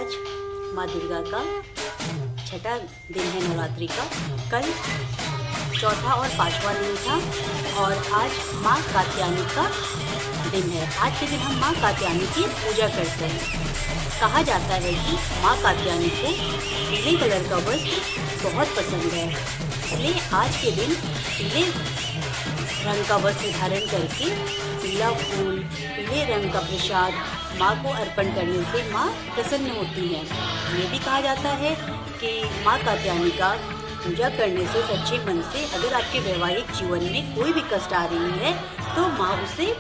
आज माँ दुर्गा का छठा दिन है नवरात्रि का। कल चौथा और पांचवा दिन था और आज माँ कात्यायनी का दिन है। आज के दिन हम माँ कात्यायनी की पूजा करते हैं। कहा जाता है कि माँ कात्यायनी को पीले कलर का वस्त्र बहुत पसंद है, इसलिए आज के दिन पीले रंग का वस्त्र धारण करके पीला फूल, पीले रंग का प्रसाद माँ को अर्पण करने से माँ प्रसन्न होती है। ये भी कहा जाता है कि माँ कात्यायनी का पूजा करने से सच्चे मन से अगर आपके वैवाहिक जीवन में कोई भी कष्ट आ रही है तो माँ उसे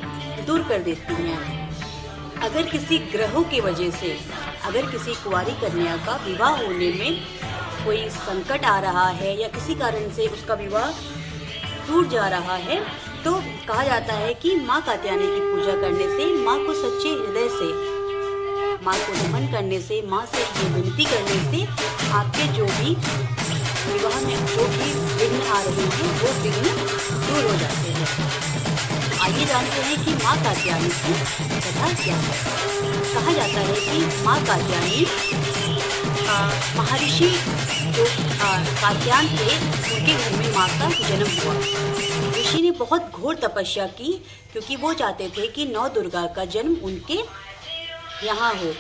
दूर कर देती हैं। अगर किसी ग्रहों की वजह से, अगर किसी कुंवारी कन्या का विवाह होने में कोई संकट आ रहा है या किसी कारण से उसका विवाह टूट जा रहा है तो कहा जाता है कि माँ कात्यायनी की पूजा करने से, माँ को सच्चे हृदय से, माँ को नमन करने से, माँ से ये विनती करने से आपके जो भी विवाह में जो भी विघ्न आ रहे हैं वो विघ्न दूर हो जाते हैं। आइए जानते हैं कि माँ कात्यायनी की कथा क्या है। कहा जाता है कि माँ कात्यायनी महर्षि जो कात्यायन थे उनके घर में माँ का जन्म हुआ। ऋषि ने बहुत घोर तपस्या की क्योंकि वो चाहते थे कि नौ दुर्गा का जन्म उनके यहाँ हो।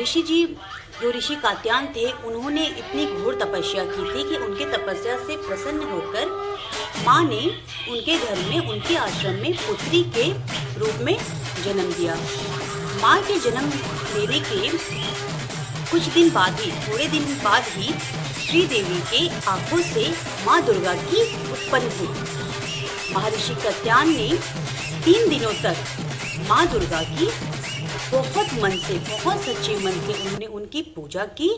ऋषि जी जो ऋषि कात्यायन थे उन्होंने इतनी घोर तपस्या की थी कि उनके तपस्या से प्रसन्न होकर माँ ने उनके घर में, उनके आश्रम में पुत्री के रूप में जन्म दिया। माँ के जन्म लेने के कुछ दिन बाद ही, थोड़े दिन बाद ही श्रीदेवी के आंखों से माँ दुर्गा की उत्पन्न हुई। महर्षि कात्यायन ने 3 दिनों तक माँ दुर्गा की बहुत मन से, बहुत सच्चे मन से उन्होंने उनकी पूजा की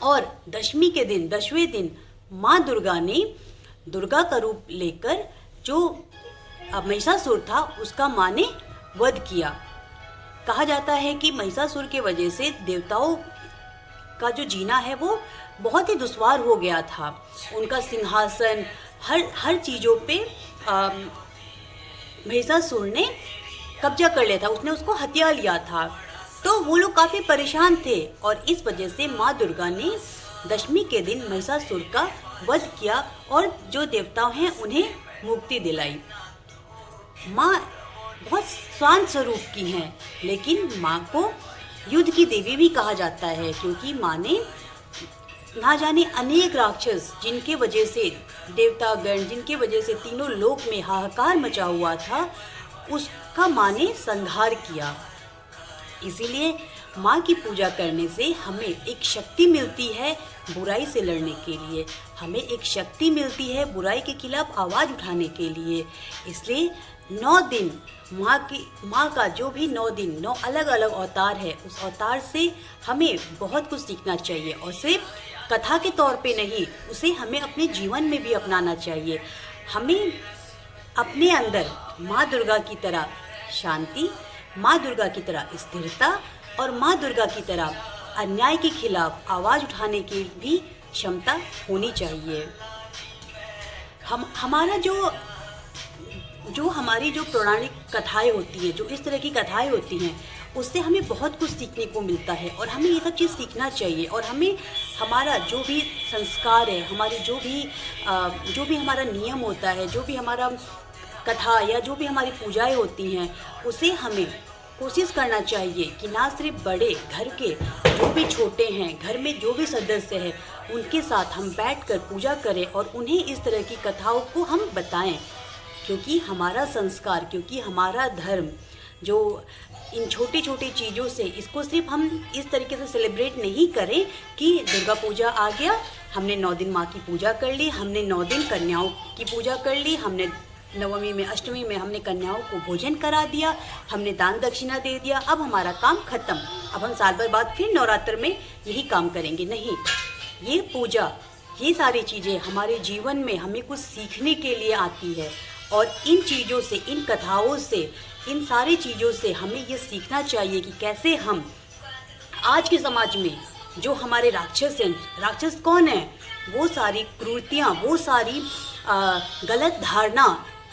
और दशमी के दिन, 10वें दिन माँ दुर्गा ने दुर्गा का रूप लेकर जो महिषासुर था उसका माँ ने वध किया। कहा जाता है कि महिषासुर के वजह से देवताओं का जो जीना है वो बहुत ही दुश्वार हो गया था। उनका सिंहासन, हर चीज़ों पे महिषासुर ने कब्जा कर लिया था, उसने उसको हत्या लिया था। तो वो लोग काफ़ी परेशान थे और इस वजह से माँ दुर्गा ने दशमी के दिन महिषासुर का वध किया और जो देवता हैं उन्हें मुक्ति दिलाई। माँ बहुत शांत स्वरूप की हैं, लेकिन माँ को युद्ध की देवी भी कहा जाता है क्योंकि माँ ने ना जाने अनेक राक्षस, जिनके वजह से देवतागण, जिनके वजह से तीनों लोक में हाहाकार मचा हुआ था, उसका माँ ने संहार किया। इसीलिए माँ की पूजा करने से हमें एक शक्ति मिलती है बुराई से लड़ने के लिए, हमें एक शक्ति मिलती है बुराई के खिलाफ आवाज़ उठाने के लिए। इसलिए 9 दिन माँ का जो भी 9 दिन, 9 अलग अलग अवतार है, उस अवतार से हमें बहुत कुछ सीखना चाहिए और सिर्फ कथा के तौर पे नहीं, उसे हमें अपने जीवन में भी अपनाना चाहिए। हमें अपने अंदर माँ दुर्गा की तरह शांति, माँ दुर्गा की तरह स्थिरता और माँ दुर्गा की तरह अन्याय के खिलाफ आवाज़ उठाने की भी क्षमता होनी चाहिए। हमारा हमारी जो पौराणिक कथाएं होती हैं, जो इस तरह की कथाएं होती हैं, उससे हमें बहुत कुछ सीखने को मिलता है और हमें ये सब चीज़ सीखना चाहिए। और हमें हमारा जो भी संस्कार है, हमारी जो भी हमारा नियम होता है, जो भी हमारा कथा या जो भी हमारी पूजाएं होती हैं, उसे हमें कोशिश करना चाहिए कि ना सिर्फ बड़े, घर के जो भी छोटे हैं, घर में जो भी सदस्य हैं, उनके साथ हम बैठकर पूजा करें और उन्हें इस तरह की कथाओं को हम बताएं। क्योंकि हमारा संस्कार, क्योंकि हमारा धर्म जो इन छोटी छोटी चीज़ों से, इसको सिर्फ हम इस तरीके से सेलिब्रेट नहीं करें कि दुर्गा पूजा आ गया, हमने 9 दिन माँ की पूजा कर ली, हमने 9 दिन कन्याओं की पूजा कर ली, हमने नवमी में, अष्टमी में हमने कन्याओं को भोजन करा दिया, हमने दान दक्षिणा दे दिया, अब हमारा काम खत्म, अब हम साल भर बाद फिर नवरात्र में यही काम करेंगे। नहीं, ये पूजा, ये सारी चीज़ें हमारे जीवन में हमें कुछ सीखने के लिए आती है और इन चीज़ों से, इन कथाओं से, इन सारी चीज़ों से हमें ये सीखना चाहिए कि कैसे हम आज के समाज में जो हमारे राक्षस हैं, राक्षस कौन है? वो सारी क्रूरतियाँ, वो सारी गलत धारणा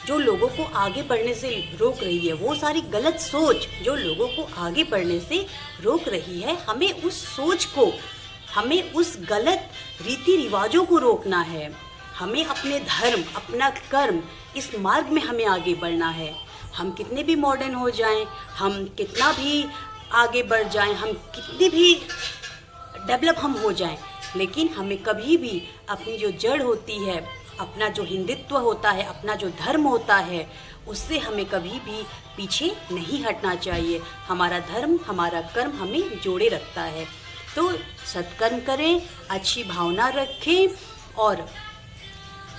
जो लोगों को आगे बढ़ने से रोक रही है, वो सारी गलत सोच जो लोगों को आगे बढ़ने से रोक रही है, हमें उस सोच को, हमें उस गलत रीति रिवाजों को रोकना है। हमें अपने धर्म, अपना कर्म, इस मार्ग में हमें आगे बढ़ना है। हम कितने भी मॉडर्न हो जाएं, हम कितना भी आगे बढ़ जाएं, हम कितने भी डेवलप हम हो जाएं, लेकिन हमें कभी भी अपनी जो जड़ होती है, अपना जो हिंदुत्व होता है, अपना जो धर्म होता है, उससे हमें कभी भी पीछे नहीं हटना चाहिए। हमारा धर्म, हमारा कर्म हमें जोड़े रखता है। तो सत्कर्म करें, अच्छी भावना रखें और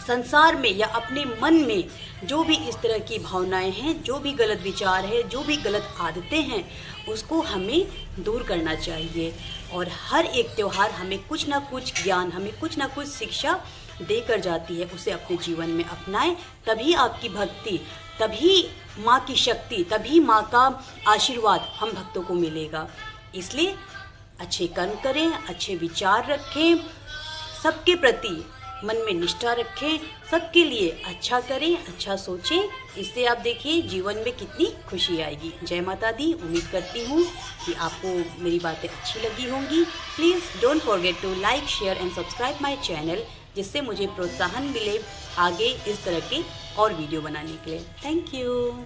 संसार में या अपने मन में जो भी इस तरह की भावनाएं हैं, जो भी गलत विचार है, जो भी गलत आदतें हैं, उसको हमें दूर करना चाहिए। और हर एक त्यौहार हमें कुछ ना कुछ ज्ञान, हमें कुछ ना कुछ शिक्षा देकर जाती है। उसे अपने जीवन में अपनाएं, तभी आपकी भक्ति, तभी माँ की शक्ति, तभी माँ का आशीर्वाद हम भक्तों को मिलेगा। इसलिए अच्छे कर्म करें, अच्छे विचार रखें, सबके प्रति मन में निष्ठा रखें, सबके लिए अच्छा करें, अच्छा सोचें। इससे आप देखिए जीवन में कितनी खुशी आएगी। जय माता दी। उम्मीद करती हूँ कि आपको मेरी बातें अच्छी लगी होंगी। Please don't forget to like, share and subscribe my channel, जिससे मुझे प्रोत्साहन मिले आगे इस तरह के और वीडियो बनाने के लिए। Thank you.